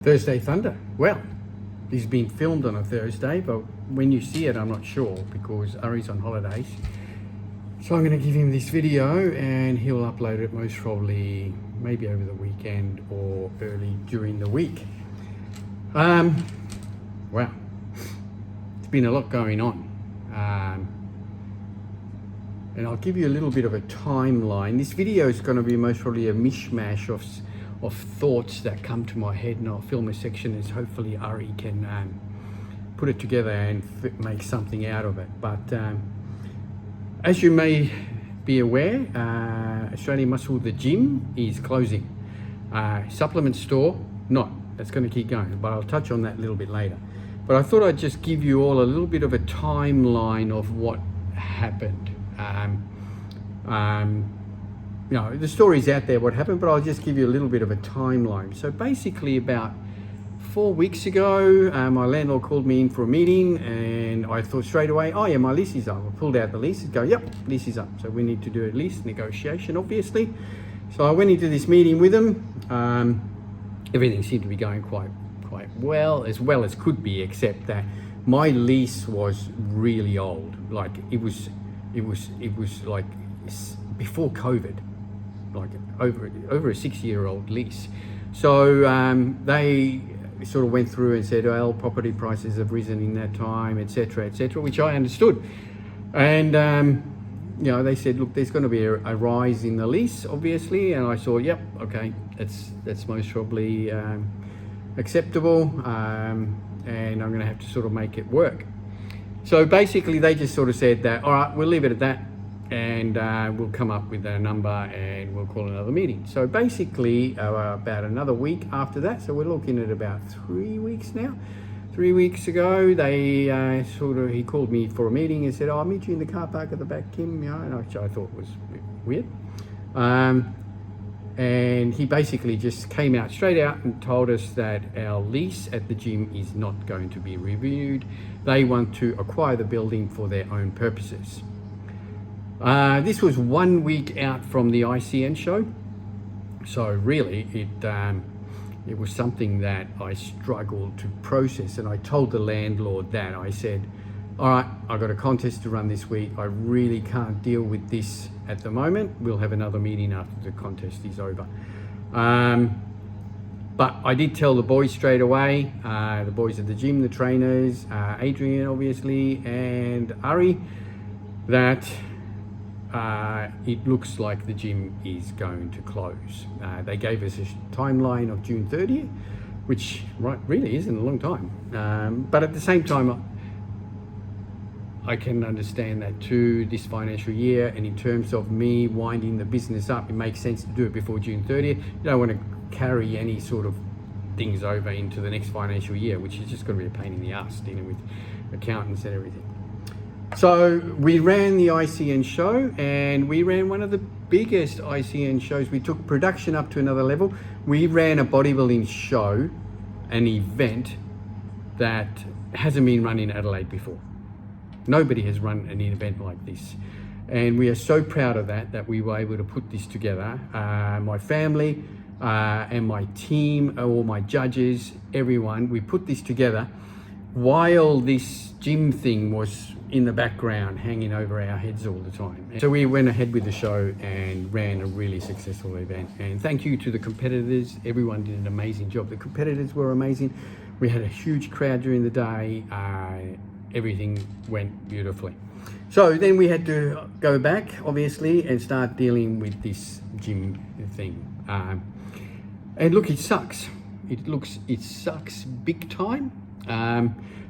Thursday Thunder. Well, this has been filmed on a Thursday, but when you see it, I'm not sure because Ari's on holidays. So I'm going to give him this video and he'll upload it most probably maybe over the weekend or early during the week. Wow, it's been a lot going on. And I'll give you a little bit of a timeline. This video is going to be most probably a mishmash of thoughts that come to my head, and I'll film a section as hopefully Ari can put it together and make something out of it. But as you may be aware, Australian Muscle, the gym, is closing. Supplement store, not. That's going to keep going, but I'll touch on that a little bit later. But I thought I'd just give you all a little bit of a timeline of what happened. You know, the story's out there what happened, but I'll just give you a little bit of a timeline. So basically about 4 weeks ago, my landlord called me in for a meeting and I thought straight away, oh yeah, my lease is up. I pulled out the lease and go, yep, lease is up. So we need to do a lease negotiation, obviously. So I went into this meeting with him. Everything seemed to be going quite well as could be, except that my lease was really old. Like it was like before COVID. Like over a 6-year-old lease. So they sort of went through and said, well, property prices have risen in that time, etc., which I understood. And you know, they said, look, there's going to be a rise in the lease, obviously. And I thought, yep, okay, that's most probably acceptable, and I'm going to have to sort of make it work. So basically, they just sort of said that, all right, we'll leave it at that. And we'll come up with a number and we'll call another meeting. So basically about another week after that, so we're looking at about 3 weeks now. 3 weeks ago, they he called me for a meeting and said, oh, I'll meet you in the car park at the back, Kim, you know, which I thought was a bit weird. And he basically just came out straight out and told us that our lease at the gym is not going to be reviewed. They want to acquire the building for their own purposes. This was 1 week out from the ICN show, so really it was something that I struggled to process, and I told the landlord that. I said, all right, I've got a contest to run this week. I really can't deal with this at the moment. We'll have another meeting after the contest is over. But I did tell the boys straight away, the boys at the gym, the trainers, Adrian obviously, and Ari, that it looks like the gym is going to close. They gave us a timeline of June 30th, which really isn't a long time. But at the same time, I can understand that too, this financial year, and in terms of me winding the business up, it makes sense to do it before June 30th. You don't want to carry any sort of things over into the next financial year, which is just going to be a pain in the ass dealing with accountants and everything. So we ran the ICN show, and we ran one of the biggest ICN shows. We took production up to another level. We ran a bodybuilding show, an event that hasn't been run in Adelaide before. Nobody has run an event like this. And we are so proud of that we were able to put this together. My family and my team, all my judges, everyone, we put this together while this gym thing was in the background hanging over our heads all the time. So we went ahead with the show and ran a really successful event. And thank you to the competitors. Everyone did an amazing job. The competitors were amazing. We had a huge crowd during the day. Everything went beautifully. So then we had to go back, obviously, and start dealing with this gym thing. And look, it sucks. It sucks big time.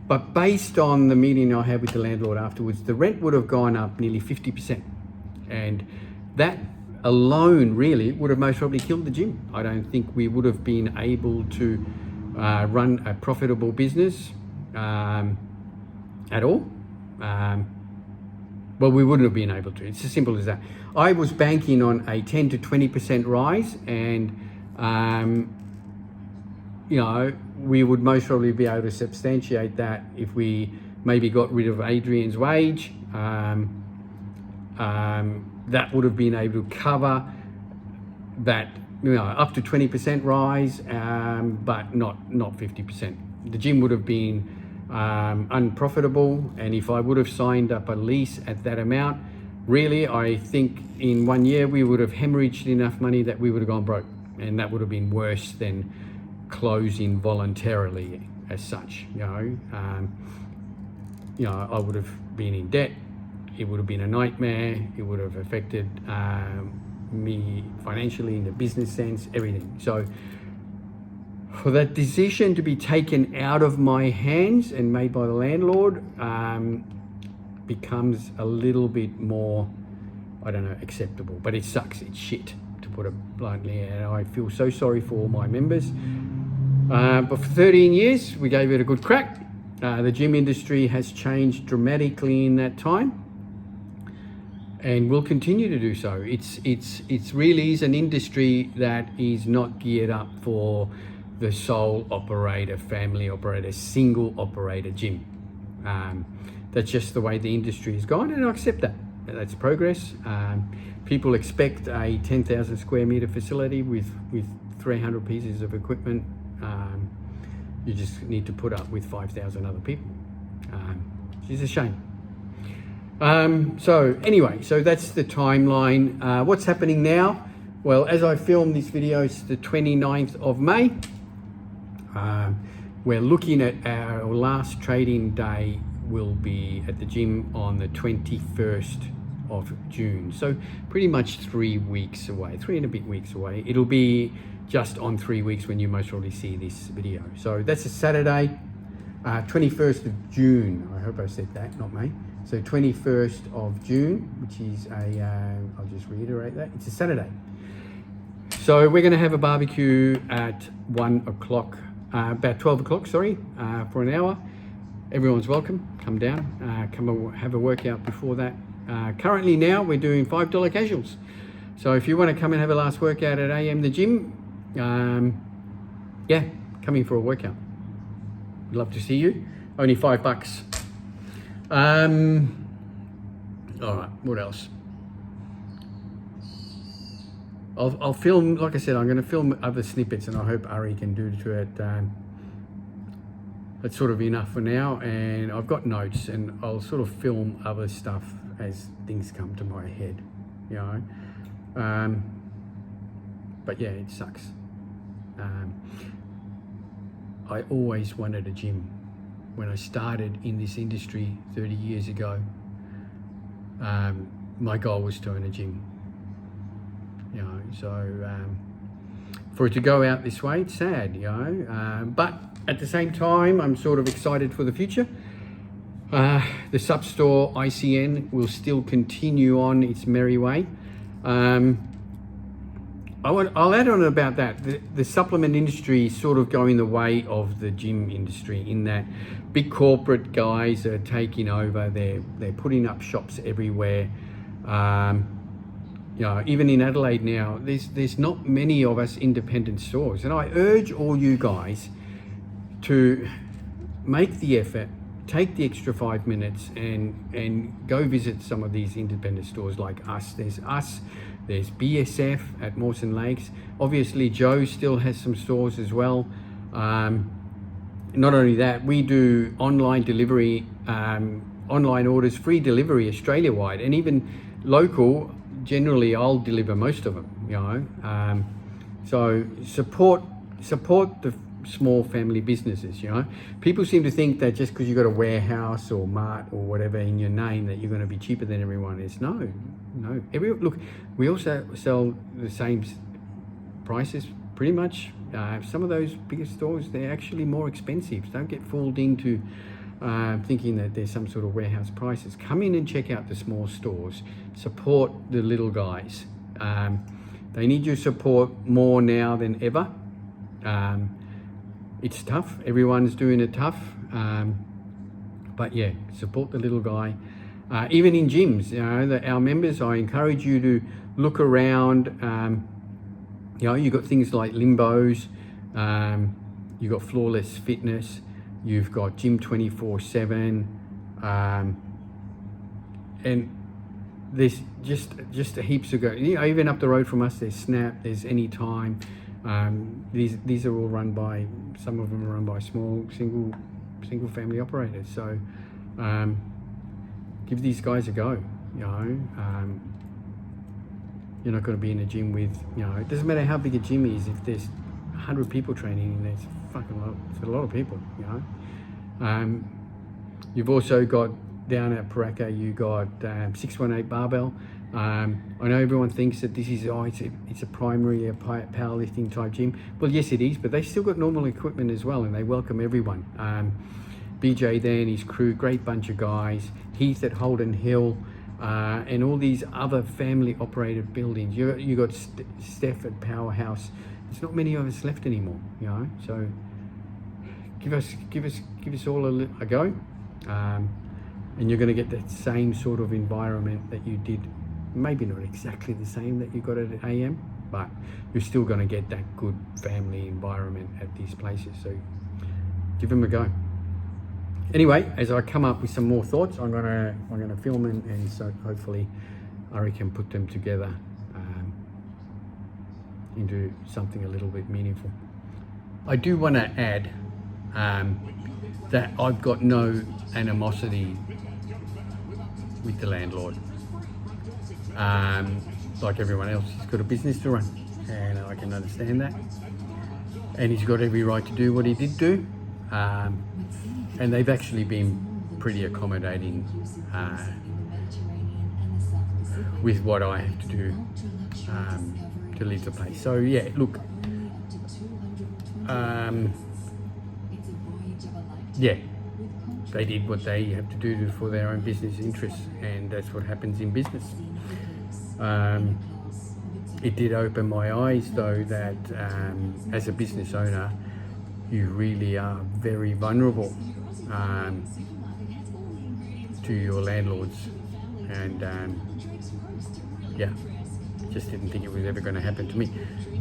But based on the meeting I had with the landlord afterwards, the rent would have gone up nearly 50%. And that alone really would have most probably killed the gym. I don't think we would have been able to run a profitable business at all. Well, we wouldn't have been able to. It's as simple as that. I was banking on a 10 to 20% rise, and you know, we would most probably be able to substantiate that if we maybe got rid of Adrian's wage. That would have been able to cover that up to 20% rise, but not 50%. The gym would have been unprofitable, and if I would have signed up a lease at that amount, really, I think in 1 year we would have hemorrhaged enough money that we would have gone broke, and that would have been worse than closing voluntarily as such. I would have been in debt. It would have been a nightmare. It would have affected me financially, in the business sense, everything. So for that decision to be taken out of my hands and made by the landlord becomes a little bit more, I don't know, acceptable. But it sucks. It's shit, to put it bluntly, and I feel so sorry for all my members. But for 13 years, we gave it a good crack. The gym industry has changed dramatically in that time, and will continue to do so. It's really is an industry that is not geared up for the sole operator, family operator, single operator gym. That's just the way the industry has gone, and I accept that. That's progress. People expect a 10,000 square meter facility with 300 pieces of equipment. You just need to put up with 5,000 other people, which is a shame. So anyway, so that's the timeline. What's happening now? Well, as I film this video, it's the 29th of May. We're looking at our last trading day will be at the gym on the 21st of June. So pretty much 3 weeks away, 3 and a bit weeks away. It'll be just on 3 weeks when you most probably see this video. So that's a Saturday, 21st of June. I hope I said that, not May. So 21st of June, which is I'll just reiterate that, it's a Saturday. So we're gonna have a barbecue at 1 o'clock, about 12 o'clock, sorry, for an hour. Everyone's welcome, come down, come and have a workout before that. Currently now we're doing $5 casuals. So if you wanna come and have a last workout at AM the gym, yeah, come in for a workout. I'd love to see you. Only $5. All right, what else? I'll film, like I said, I'm going to film other snippets, and I hope Ari can do to it. That's sort of enough for now, and I've got notes, and I'll sort of film other stuff as things come to my head, but yeah, it sucks. I always wanted a gym. When I started in this industry 30 years ago, my goal was to own a gym. So for it to go out this way, it's sad, but at the same time, I'm sort of excited for the future. The sub-store ICN will still continue on its merry way. I'll add on about that. The supplement industry is sort of going the way of the gym industry, in that big corporate guys are taking over. They're putting up shops everywhere. Even in Adelaide now, there's not many of us independent stores, and I urge all you guys to make the effort, take the extra 5 minutes, and go visit some of these independent stores like us. There's BSF at Mawson Lakes. Obviously, Joe still has some stores as well. Not only that, we do online delivery, online orders, free delivery Australia-wide, and even local. Generally, I'll deliver most of them. So support the small family businesses. People seem to think that just because you've got a warehouse or mart or whatever in your name that you're going to be cheaper than everyone else. No. Look, we also sell the same prices pretty much. Some of those bigger stores, they're actually more expensive. Don't get fooled into thinking that there's some sort of warehouse prices. Come in and check out the small stores. Support the little guys. They need your support more now than ever. It's tough. Everyone's doing it tough. But yeah, support the little guy. Even in gyms, our members, I encourage you to look around. You've got things like Limbos, you've got Flawless Fitness, you've got Gym 24/7, and there's just heaps of go. Even up the road from us, there's Snap, there's Anytime. These are all run by, some of them are run by small single family operators. So give these guys a go. You're not going to be in a gym with, it doesn't matter how big a gym is. If there's 100 people training in there, it's fucking lot. It's a lot of people. You've also got down at Paraka, you got 618 barbell. I know everyone thinks that this is it's a primarily a powerlifting type gym. Well, yes, it is, but they still got normal equipment as well, and they welcome everyone. BJ there and his crew, great bunch of guys. Heath at Holden Hill. And all these other family operated buildings. You got Steph at Powerhouse. There's not many of us left anymore, So give us all a go, and you're going to get that same sort of environment that you did. Maybe not exactly the same that you got at AM, but you're still going to get that good family environment at these places. So give them a go. Anyway, as I come up with some more thoughts, I'm gonna film and so hopefully Ari can put them together into something a little bit meaningful. I do want to add that I've got no animosity with the landlord. Like everyone else, he's got a business to run, and I can understand that. And he's got every right to do what he did do. And they've actually been pretty accommodating with what I have to do to leave the place. So yeah, look, yeah, they did what they have to do for their own business interests, and that's what happens in business. It did open my eyes though that as a business owner, you really are very vulnerable to your landlords, and yeah, just didn't think it was ever going to happen to me.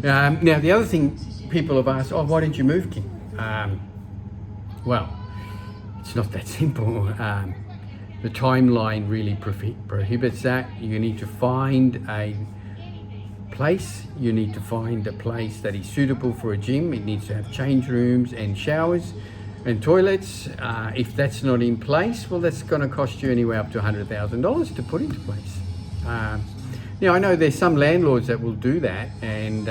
Now the other thing people have asked, why didn't you move, King? Well, it's not that simple. The timeline really prohibits that. You need to find a place. You need to find a place that is suitable for a gym. It needs to have change rooms and showers and toilets. If that's not in place, well, that's going to cost you anywhere up to $100,000 to put into place. Now, I know there's some landlords that will do that, and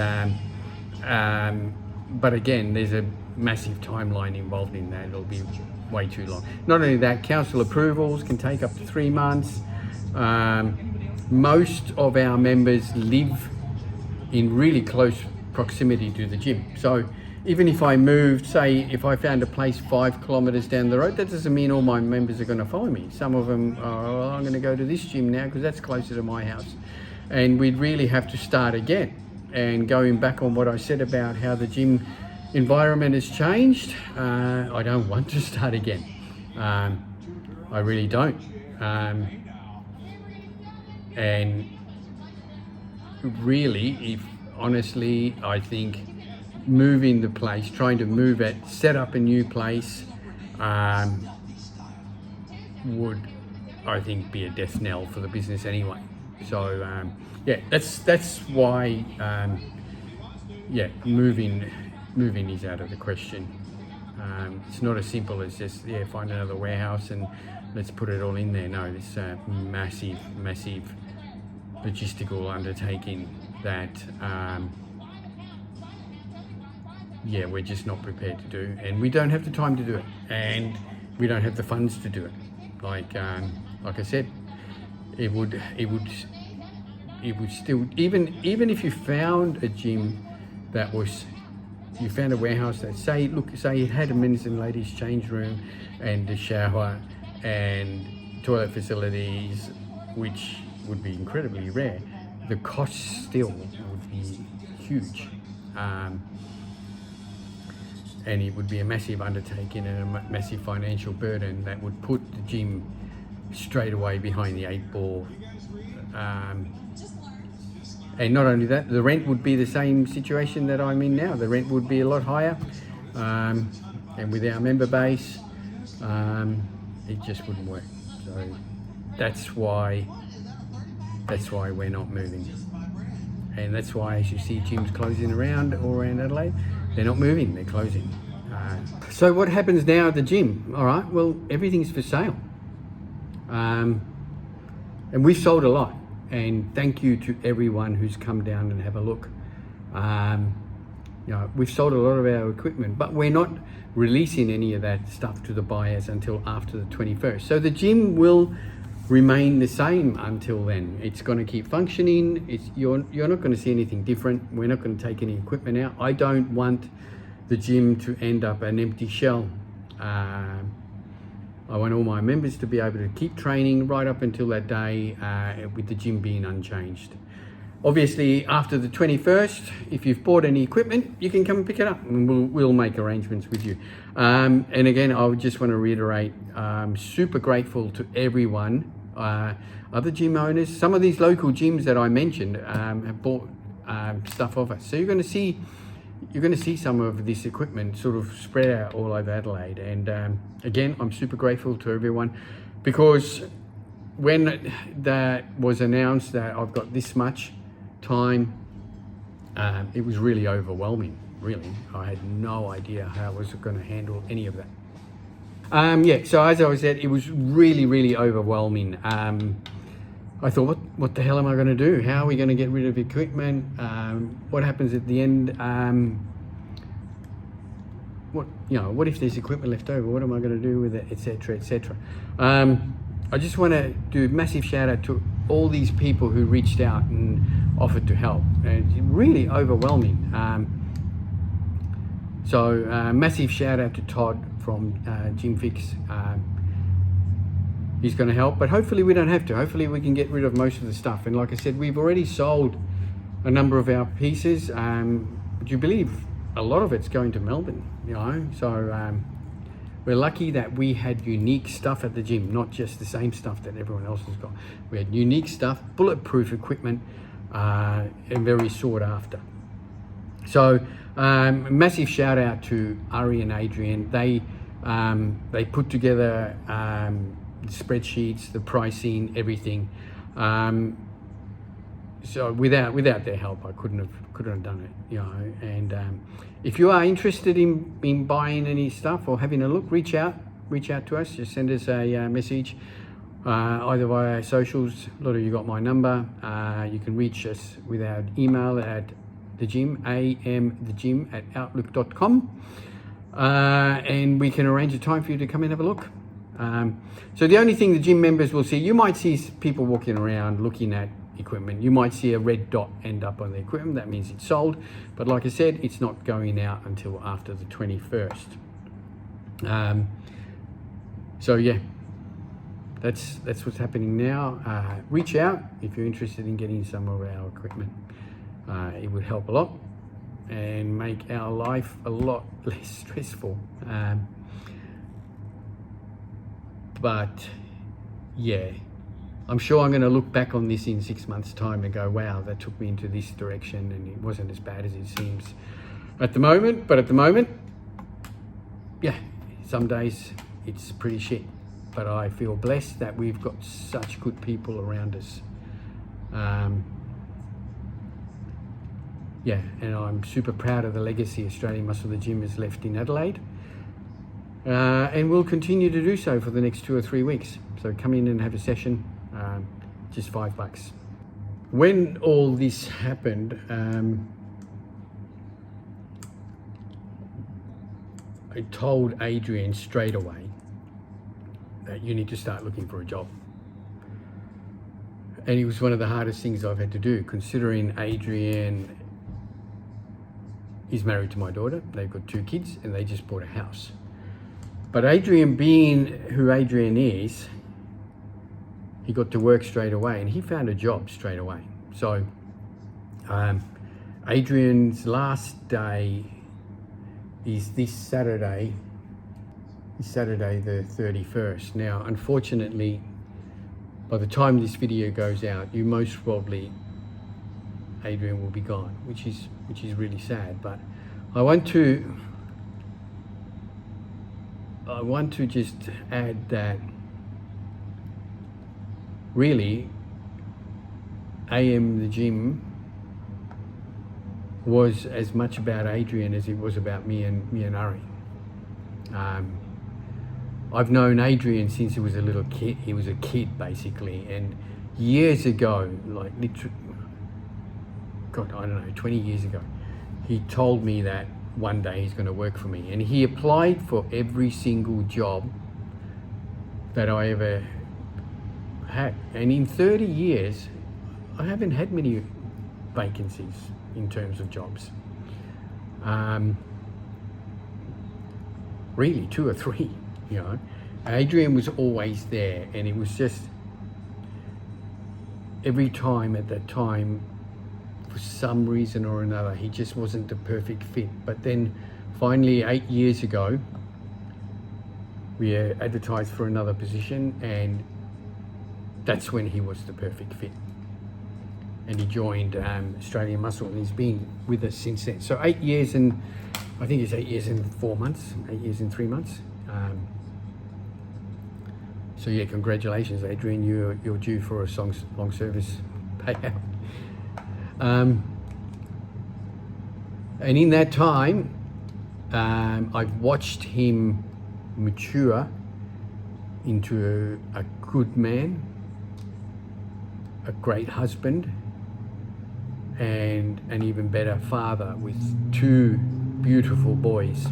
but again, there's a massive timeline involved in that. It'll be way too long. Not only that, council approvals can take up to 3 months. Most of our members live in really close proximity to the gym. So even if I moved, say, if I found a place 5 kilometers down the road, that doesn't mean all my members are going to follow me. Some of them are, well, I'm going to go to this gym now because that's closer to my house. And we'd really have to start again. And going back on what I said about how the gym environment has changed, I don't want to start again. I really don't. And really, if honestly, I think moving the place, trying to move it, set up a new place, would, I think, be a death knell for the business anyway. So yeah, that's why yeah, moving is out of the question. It's not as simple as just find another warehouse and let's put it all in there. No, it's a massive logistical undertaking that yeah, we're just not prepared to do, and we don't have the time to do it, and we don't have the funds to do it. Like I said, it would still, even if you found a gym that was, you found a warehouse that say it had a men's and ladies change room and a shower and toilet facilities, which would be incredibly rare, the cost still would be huge. And it would be a massive undertaking and a massive financial burden that would put the gym straight away behind the 8 ball. And not only that, the rent would be the same situation that I'm in now. The rent would be a lot higher. And with our member base, it just wouldn't work. So that's why That's why we're not moving. And that's why, as you see gyms closing around all around Adelaide, they're not moving, they're closing. So what happens now at the gym? All right, well, everything's for sale. And we've sold a lot. And thank you to everyone who's come down and have a look. We've sold a lot of our equipment, but we're not releasing any of that stuff to the buyers until after the 21st. So the gym will remain the same until then. It's going to keep functioning. You're not going to see anything different. We're not going to take any equipment out. I don't want the gym to end up an empty shell. I want all my members to be able to keep training right up until that day, with the gym being unchanged. Obviously, after the 21st, if you've bought any equipment, you can come and pick it up, and we'll make arrangements with you. And again, I would just want to reiterate, I'm super grateful to everyone, other gym owners. Some of these local gyms that I mentioned have bought stuff off us. So you're going to see some of this equipment sort of spread out all over Adelaide. And again, I'm super grateful to everyone, because when that was announced that I've got this much time, it was really overwhelming. Really, I had no idea how I was going to handle any of that. So as I said, it was really overwhelming. I thought, what the hell am I going to do? How are we going to get rid of equipment? What happens at the end? What if there's equipment left over? What am I going to do with it, etc., etc. I just want to do a massive shout out to all these people who reached out and offered to help. And it's really overwhelming. Massive shout out to Todd from Gym Fix. He's going to help, but hopefully we don't have to. Hopefully we can get rid of most of the stuff. And like I said, we've already sold a number of our pieces. Would you believe a lot of it's going to Melbourne? So we're lucky that we had unique stuff at the gym, not just the same stuff that everyone else has got. We had unique stuff, bulletproof equipment, and very sought after. So massive shout out to Ari and Adrian. They put together the spreadsheets, the pricing, everything. So without their help, I couldn't have done it. And if you are interested in buying any stuff or having a look, reach out to us. Just send us a message, either via socials. A lot of you got my number. You can reach us with our email at the gym, amthegym@outlook.com, and we can arrange a time for you to come and have a look. So the only thing the gym members will see, you might see people walking around looking at equipment. You might see a red dot end up on the equipment. That means it's sold. But like I said, it's not going out until after the 21st. So yeah, that's what's happening now. Reach out if you're interested in getting some of our equipment. It would help a lot and make our life a lot less stressful. But yeah, I'm sure I'm going to look back on this in 6 months' time and go, wow, that took me into this direction and it wasn't as bad as it seems at the moment. But at the moment, yeah, some days it's pretty shit. But I feel blessed that we've got such good people around us. And I'm super proud of the legacy Australian Muscle the Gym has left in Adelaide. And we'll continue to do so for the next 2 or 3 weeks. So come in and have a session, just $5. When all this happened, I told Adrian straight away that you need to start looking for a job. And it was one of the hardest things I've had to do, considering Adrian is married to my daughter. They've got 2 kids and they just bought a house. But Adrian, being who Adrian is, he got to work straight away and he found a job straight away. So Adrian's last day is this Saturday the 31st. Now, unfortunately, by the time this video goes out, you most probably, Adrian will be gone, which is really sad. But I want to just add that really AM the gym was as much about Adrian as it was about me and Ari. I've known Adrian since he was a little kid. He was a kid basically, and years ago, like literally, God, I don't know, 20 years ago, he told me that one day he's going to work for me, and he applied for every single job that I ever had. And in 30 years, I haven't had many vacancies in terms of jobs. Really, 2 or 3, you know. Adrian was always there, and it was just every time at that time, for some reason or another, he just wasn't the perfect fit. But then finally 8 years ago, we advertised for another position, and that's when he was the perfect fit. And he joined Australian Muscle, and he's been with us since then. So 8 years and, I think it's 8 years and 4 months, 8 years and 3 months. So yeah, congratulations, Adrian. You're due for a long service payout. And in that time, I've watched him mature into a good man, a great husband, and an even better father with 2 beautiful boys.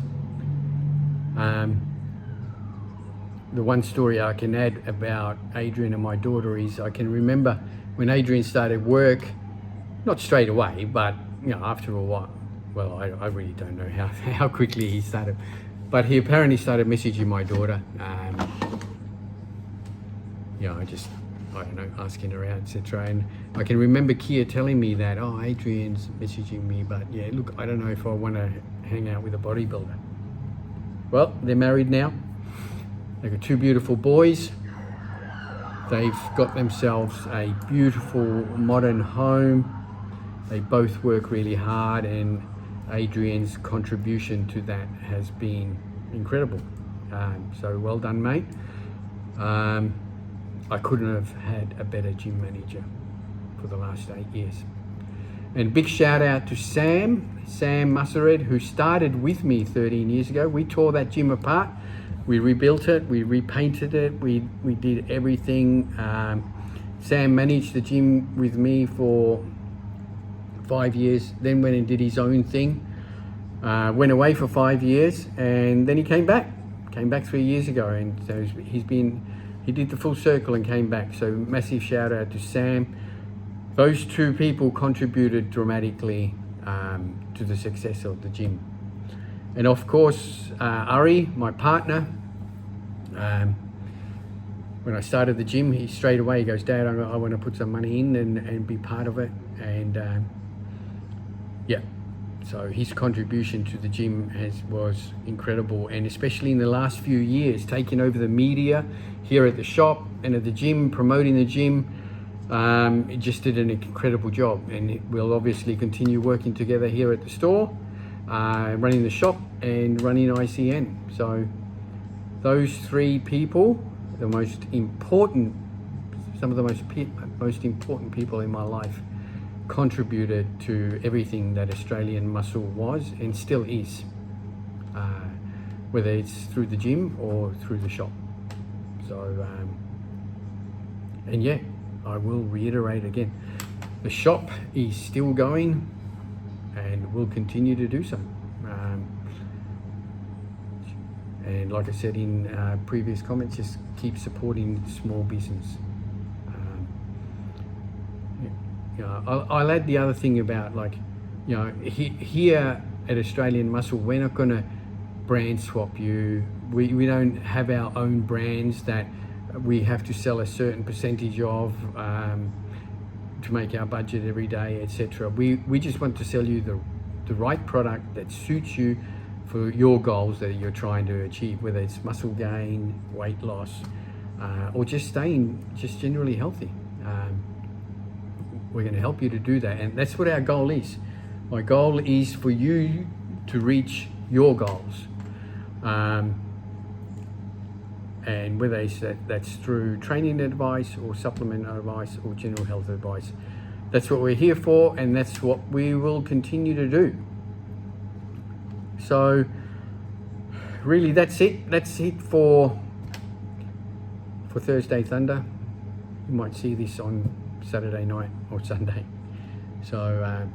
The one story I can add about Adrian and my daughter is I can remember when Adrian started work, not straight away, but you know, after a while. Well, I really don't know how quickly he started, but he apparently started messaging my daughter. You know, I don't know, asking her out, etc. And I can remember Kia telling me that, oh, Adrian's messaging me, but yeah, look, I don't know if I want to hang out with a bodybuilder. Well, they're married now. They've got 2 beautiful boys. They've got themselves a beautiful modern home. They both work really hard, and Adrian's contribution to that has been incredible. So well done, mate. I couldn't have had a better gym manager for the last 8 years. And big shout out to Sam Mussered, who started with me 13 years ago. We tore that gym apart. We rebuilt it, we repainted it, we did everything. Sam managed the gym with me for 5 years, then went and did his own thing. Went away for 5 years, and then he came back 3 years ago, and so he did the full circle and came back. So massive shout out to Sam. Those 2 people contributed dramatically to the success of the gym. And of course, Ari, my partner, when I started the gym, he straight away goes, Dad, I want to put some money in and be part of it. And yeah, so his contribution to the gym was incredible. And especially in the last few years, taking over the media here at the shop and at the gym, promoting the gym, it just did an incredible job. And we'll obviously continue working together here at the store, running the shop and running ICN. So those 3 people, some of the most important people in my life, contributed to everything that Australian Muscle was and still is, whether it's through the gym or through the shop. So, and yeah, I will reiterate again, the shop is still going and will continue to do so. And like I said in previous comments, just keep supporting small business. You know, I'll add the other thing about, like, you know, here at Australian Muscle, we're not going to brand swap you. We don't have our own brands that we have to sell a certain percentage of to make our budget every day, etc. We just want to sell you the right product that suits you for your goals that you're trying to achieve, whether it's muscle gain, weight loss, or just staying just generally healthy. We're going to help you to do that, and that's what our goal is. My goal is for you to reach your goals, and whether that's through training advice or supplement advice or general health advice. That's what we're here for, and that's what we will continue to do. So really, that's it for Thursday Thunder. You might see this on Saturday night or Sunday. So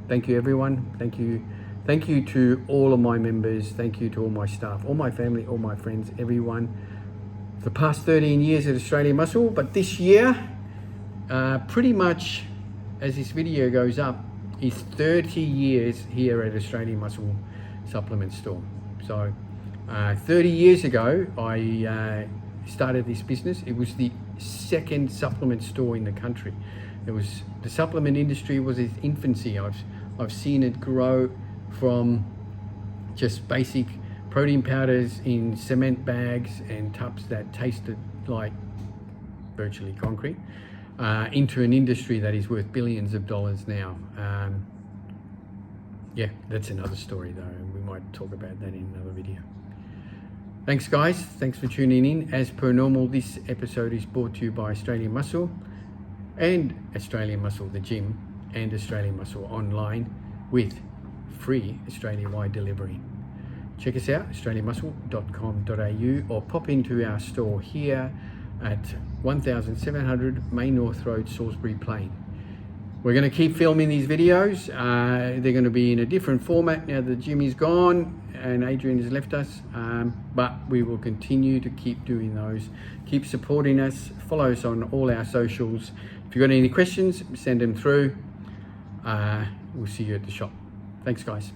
thank you everyone. Thank you to all of my members. Thank you to all my staff, all my family, all my friends, everyone. The past 13 years at Australian Muscle, but this year, pretty much as this video goes up, is 30 years here at Australian Muscle Supplement Store. So 30 years ago, I started this business. It was the second supplement store in the country. The supplement industry was its infancy. I've seen it grow from just basic protein powders in cement bags and tubs that tasted like virtually concrete, into an industry that is worth billions of dollars now. Yeah, that's another story though, and we might talk about that in another video. Thanks guys, thanks for tuning in. As per normal, this episode is brought to you by Australian Muscle and Australian Muscle the gym and Australian Muscle online with free Australia-wide delivery. Check us out, australianmuscle.com.au, or pop into our store here at 1700 Main North Road, Salisbury Plain. We're going to keep filming these videos. They're going to be in a different format now that the gym is gone and Adrian has left us, but we will continue to keep doing those. Keep supporting us, follow us on all our socials. If you've got any questions, send them through. We'll see you at the shop. Thanks guys.